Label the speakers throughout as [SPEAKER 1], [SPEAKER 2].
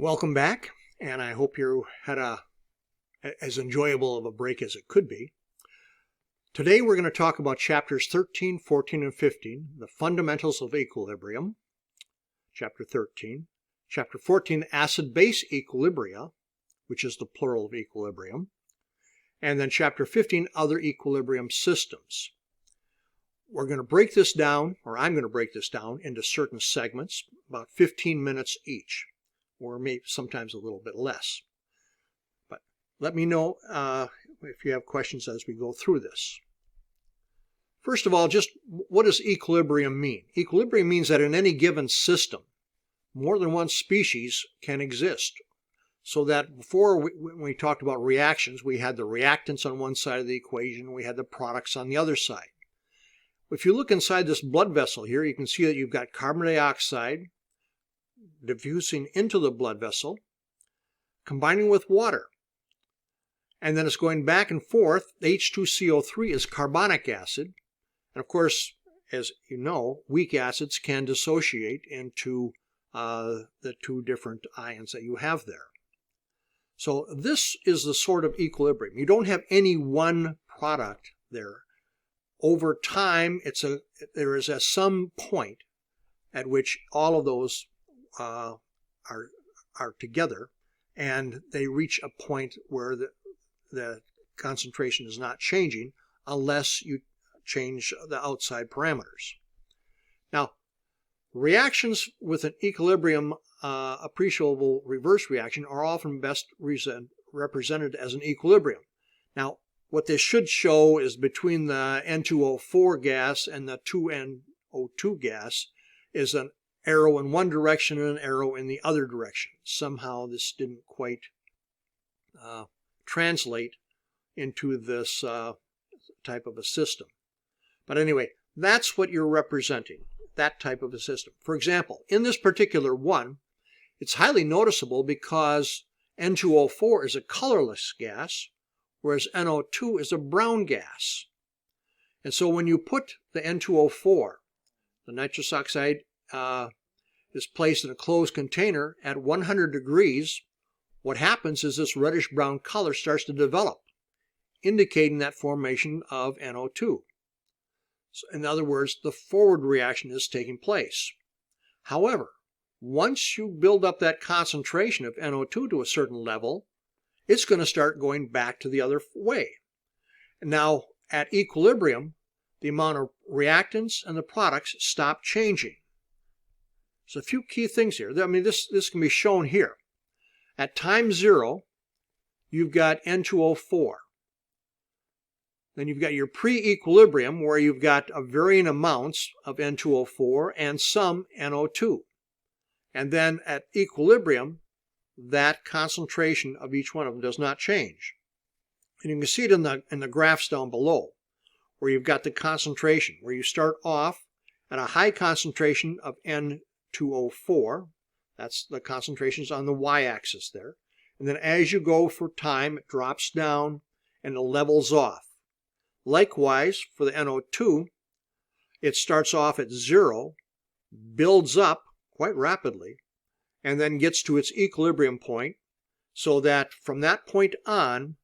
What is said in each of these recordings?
[SPEAKER 1] Welcome back, and I hope you had as enjoyable of a break as it could be. Today we're going to talk about chapters 13, 14, and 15, the fundamentals of equilibrium, chapter 13, chapter 14, acid-base equilibria, which is the plural of equilibrium, and then chapter 15, other equilibrium systems. We're going to break this down, or I'm going to break this down into certain segments, about 15 minutes each, or maybe sometimes a little bit less. But let me know if you have questions as we go through this. First of all, just what does equilibrium mean? Equilibrium means that in any given system, more than one species can exist. So that before, when we talked about reactions, we had the reactants on one side of the equation, we had the products on the other side. If you look inside this blood vessel here, you can see that you've got carbon dioxide diffusing into the blood vessel, combining with water. And then it's going back and forth. H2CO3 is carbonic acid. And of course, as you know, weak acids can dissociate into the two different ions that you have there. So this is the sort of equilibrium. You don't have any one product there. Over time, there is at some point at which all of those are together, and they reach a point where the concentration is not changing unless you change the outside parameters. Now, reactions with an equilibrium appreciable reverse reaction are often best represented as an equilibrium. Now, what this should show is between the N2O4 gas and the 2NO2 gas is an arrow in one direction and an arrow in the other direction. Somehow this didn't quite translate into this type of a system. But anyway, that's what you're representing, that type of a system. For example, in this particular one, it's highly noticeable because N2O4 is a colorless gas, whereas NO2 is a brown gas. And so when you put the N2O4, the nitrous oxide, is placed in a closed container at 100 degrees, what happens is this reddish-brown color starts to develop, indicating that formation of NO2. So in other words, the forward reaction is taking place. However, once you build up that concentration of NO2 to a certain level, it's going to start going back to the other way. Now, at equilibrium, the amount of reactants and the products stop changing. So a few key things here. I mean, this can be shown here. At time 0, you've got N2O4. Then you've got your pre-equilibrium, where you've got varying amounts of N2O4 and some NO2. And then at equilibrium, that concentration of each one of them does not change. And you can see it in the graphs down below, where you've got the concentration, where you start off at a high concentration of N2O4. That's the concentrations on the y-axis there. And then as you go for time, it drops down and it levels off. Likewise, for the NO2, it starts off at 0, builds up quite rapidly, and then gets to its equilibrium point, so that from that point on,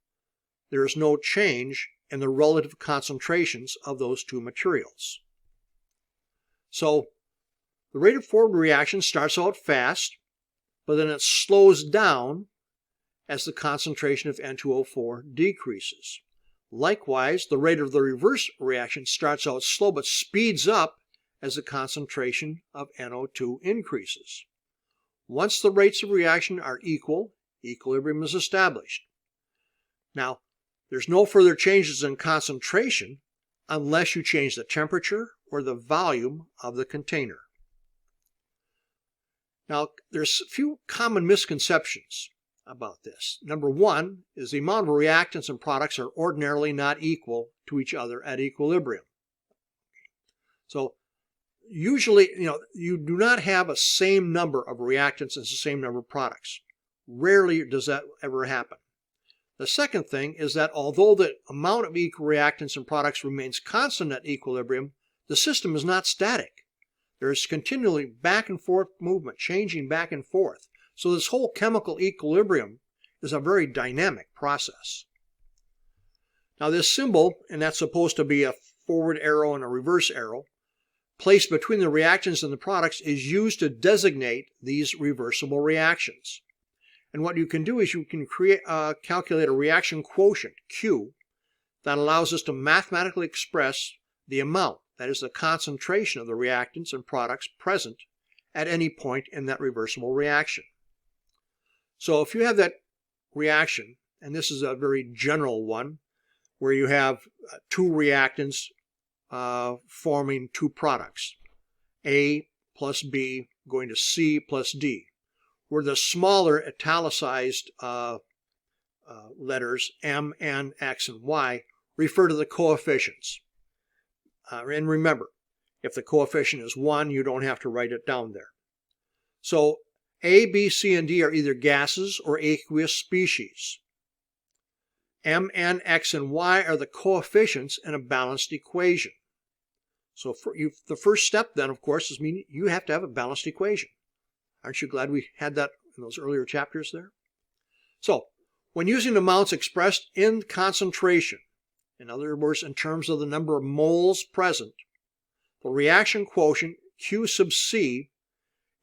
[SPEAKER 1] there is no change in the relative concentrations of those two materials. So the rate of forward reaction starts out fast, but then it slows down as the concentration of N2O4 decreases. Likewise, the rate of the reverse reaction starts out slow but speeds up as the concentration of NO2 increases. Once the rates of reaction are equal, equilibrium is established. Now, there's no further changes in concentration unless you change the temperature or the volume of the container. Now, there's a few common misconceptions about this. Number one is the amount of reactants and products are ordinarily not equal to each other at equilibrium. So usually, you do not have a same number of reactants as the same number of products. Rarely does that ever happen. The second thing is that although the amount of equal reactants and products remains constant at equilibrium, the system is not static. There is continually back and forth movement, changing back and forth. So this whole chemical equilibrium is a very dynamic process. Now this symbol, and that's supposed to be a forward arrow and a reverse arrow, placed between the reactants and the products, is used to designate these reversible reactions. And what you can do is you can calculate a reaction quotient, Q, that allows us to mathematically express the amount, that is the concentration of the reactants and products present at any point in that reversible reaction. So if you have that reaction, and this is a very general one, where you have two reactants forming two products, A plus B going to C plus D, where the smaller italicized letters M, N, X, and Y refer to the coefficients. And remember, if the coefficient is 1, you don't have to write it down there. So A, B, C, and D are either gases or aqueous species. M, N, X, and Y are the coefficients in a balanced equation. So the first step then, of course, is you have to have a balanced equation. Aren't you glad we had that in those earlier chapters there? So when using amounts expressed in concentration, in other words, in terms of the number of moles present, the reaction quotient Q sub C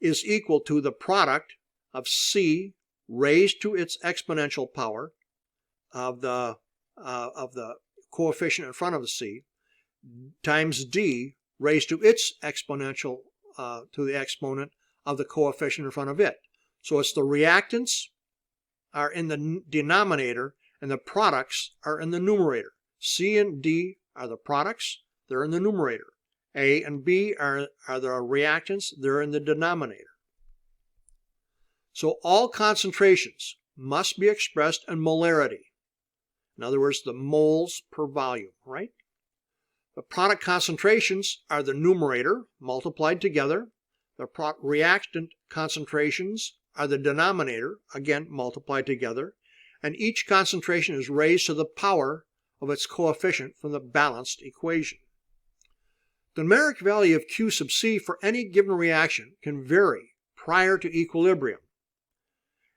[SPEAKER 1] is equal to the product of C raised to its exponential power of the coefficient in front of the C times D raised to its exponential to the exponent of the coefficient in front of it. So it's the reactants are in the denominator and the products are in the numerator. C and D are the products, they're in the numerator. A and B are the reactants, they're in the denominator. So all concentrations must be expressed in molarity. In other words, the moles per volume, right? The product concentrations are the numerator multiplied together. The reactant concentrations are the denominator, again multiplied together. And each concentration is raised to the power of its coefficient from the balanced equation. The numeric value of Q sub C for any given reaction can vary prior to equilibrium.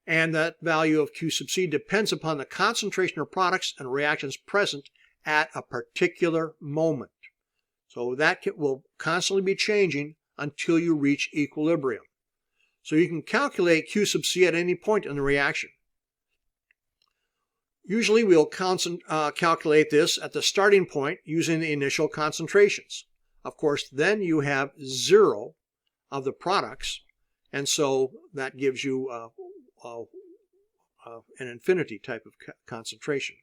[SPEAKER 1] And that value of Q sub C depends upon the concentration of products and reactions present at a particular moment. So that will constantly be changing until you reach equilibrium. So you can calculate Q sub C at any point in the reaction. Usually we'll calculate this at the starting point using the initial concentrations. Of course, then you have 0 of the products, and so that gives you an infinity type of concentration.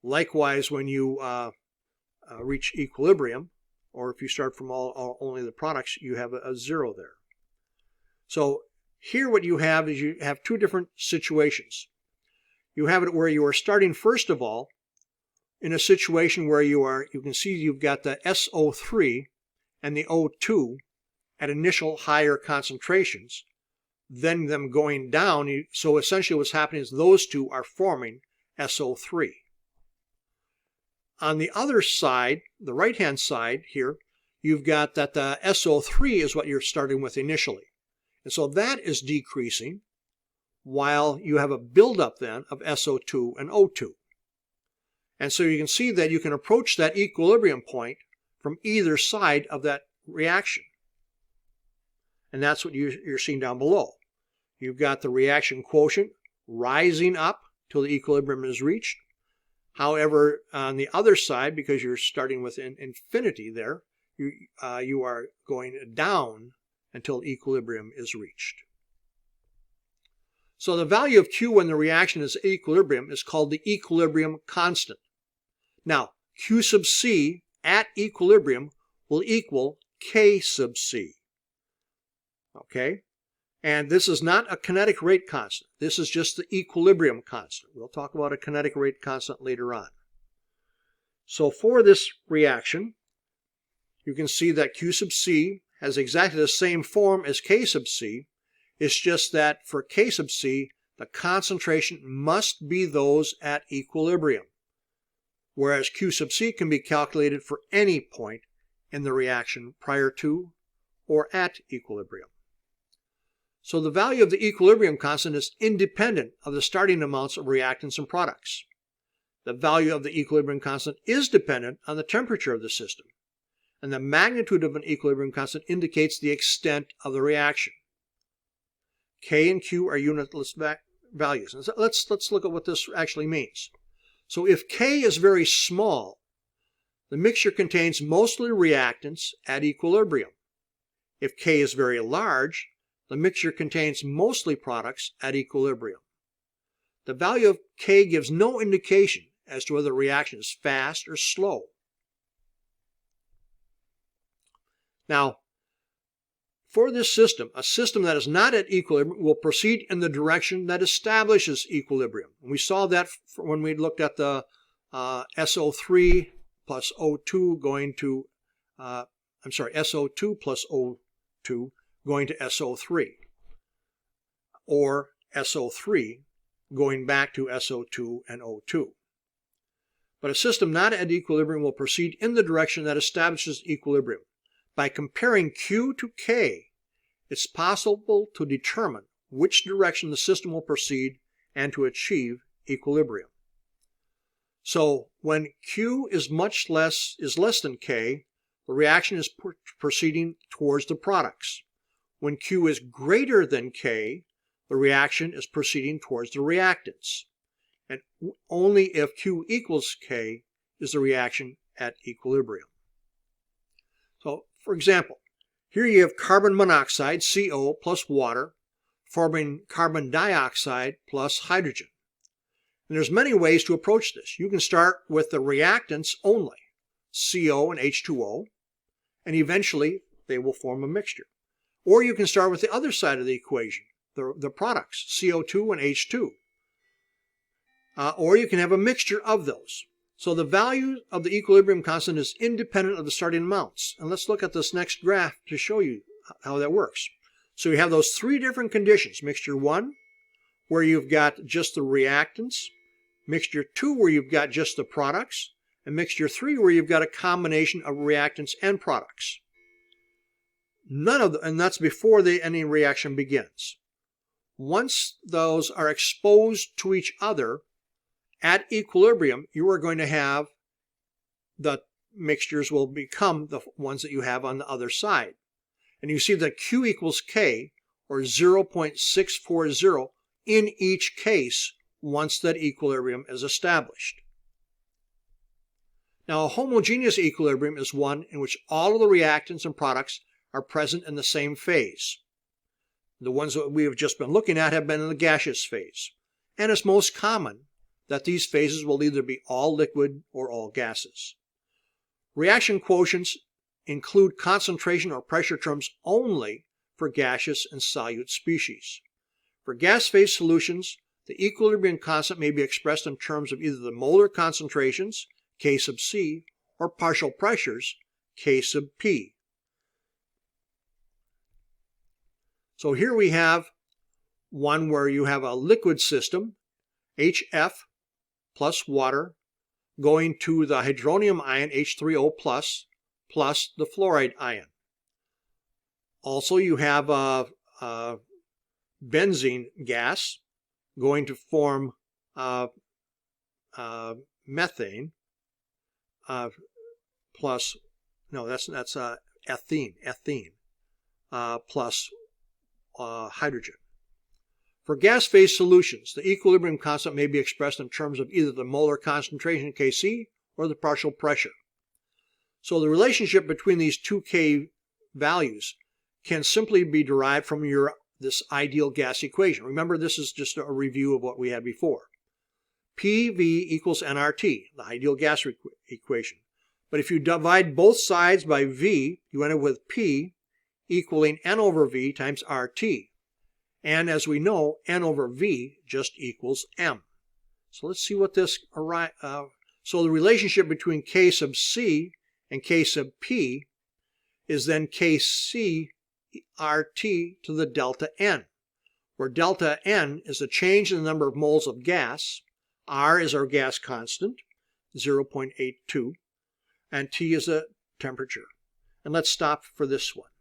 [SPEAKER 1] Likewise, when you reach equilibrium, or if you start from only the products, you have a 0 there. So here what you have is you have two different situations. You have it where you are starting first of all in a situation where you can see you've got the SO3 and the O2 at initial higher concentrations, then them going down. So essentially what's happening is those two are forming SO3. On the other side, the right-hand side here, you've got that the SO3 is what you're starting with initially. And so that is decreasing while you have a buildup then of SO2 and O2. And so you can see that you can approach that equilibrium point from either side of that reaction. And that's what you're seeing down below. You've got the reaction quotient rising up till the equilibrium is reached. However, on the other side, because you're starting with infinity there, you are going down until equilibrium is reached. So the value of Q when the reaction is at equilibrium is called the equilibrium constant. Now, Q sub C at equilibrium will equal K sub C. Okay? And this is not a kinetic rate constant. This is just the equilibrium constant. We'll talk about a kinetic rate constant later on. So for this reaction, you can see that Q sub C has exactly the same form as K sub C. It's just that for K sub C, the concentration must be those at equilibrium, whereas Q sub C can be calculated for any point in the reaction prior to or at equilibrium. So the value of the equilibrium constant is independent of the starting amounts of reactants and products. The value of the equilibrium constant is dependent on the temperature of the system, and the magnitude of an equilibrium constant indicates the extent of the reaction. K and Q are unitless values. And so let's look at what this actually means. So if K is very small, the mixture contains mostly reactants at equilibrium. If K is very large, the mixture contains mostly products at equilibrium. The value of K gives no indication as to whether the reaction is fast or slow. Now, for this system, a system that is not at equilibrium will proceed in the direction that establishes equilibrium. And we saw that when we looked at the SO3 plus O2 going to, SO2 plus O2 going to SO3, or SO3 going back to SO2 and O2. But a system not at equilibrium will proceed in the direction that establishes equilibrium. By comparing Q to K, it's possible to determine which direction the system will proceed and to achieve equilibrium. So when Q is less than K, the reaction is proceeding towards the products. When Q is greater than K, the reaction is proceeding towards the reactants. And only if Q equals K is the reaction at equilibrium. So, for example, here you have carbon monoxide, CO, plus water, forming carbon dioxide plus hydrogen. And there's many ways to approach this. You can start with the reactants only, CO and H2O, and eventually they will form a mixture. Or you can start with the other side of the equation, the products, CO2 and H2. Or you can have a mixture of those. So the value of the equilibrium constant is independent of the starting amounts. And let's look at this next graph to show you how that works. So you have those three different conditions. Mixture 1, where you've got just the reactants. Mixture 2, where you've got just the products. And mixture 3, where you've got a combination of reactants and products. And that's before any reaction begins. Once those are exposed to each other, at equilibrium, you are going to have the mixtures will become the ones that you have on the other side. And you see that Q equals K, or 0.640 in each case once that equilibrium is established. Now, a homogeneous equilibrium is one in which all of the reactants and products are present in the same phase. The ones that we have just been looking at have been in the gaseous phase. And it's most common that these phases will either be all liquid or all gases. Reaction quotients include concentration or pressure terms only for gaseous and solute species. For gas phase solutions, the equilibrium constant may be expressed in terms of either the molar concentrations, K sub C, or partial pressures, K sub P. So here we have one where you have a liquid system, HF, plus water, going to the hydronium ion H3O plus the fluoride ion. Also, you have a benzene gas going to form methane plus, no, that's ethene plus hydrogen. For gas phase solutions, the equilibrium constant may be expressed in terms of either the molar concentration Kc or the partial pressure. So the relationship between these two K values can simply be derived from this ideal gas equation. Remember, this is just a review of what we had before. PV equals nRT, the ideal gas equation. But if you divide both sides by V, you end up with P equaling N over V times RT. And as we know, N over V just equals M. So let's see what this, so the relationship between K sub C and K sub P is then Kc RT to the delta N, where delta N is the change in the number of moles of gas, R is our gas constant, 0.82, and T is a temperature. And let's stop for this one.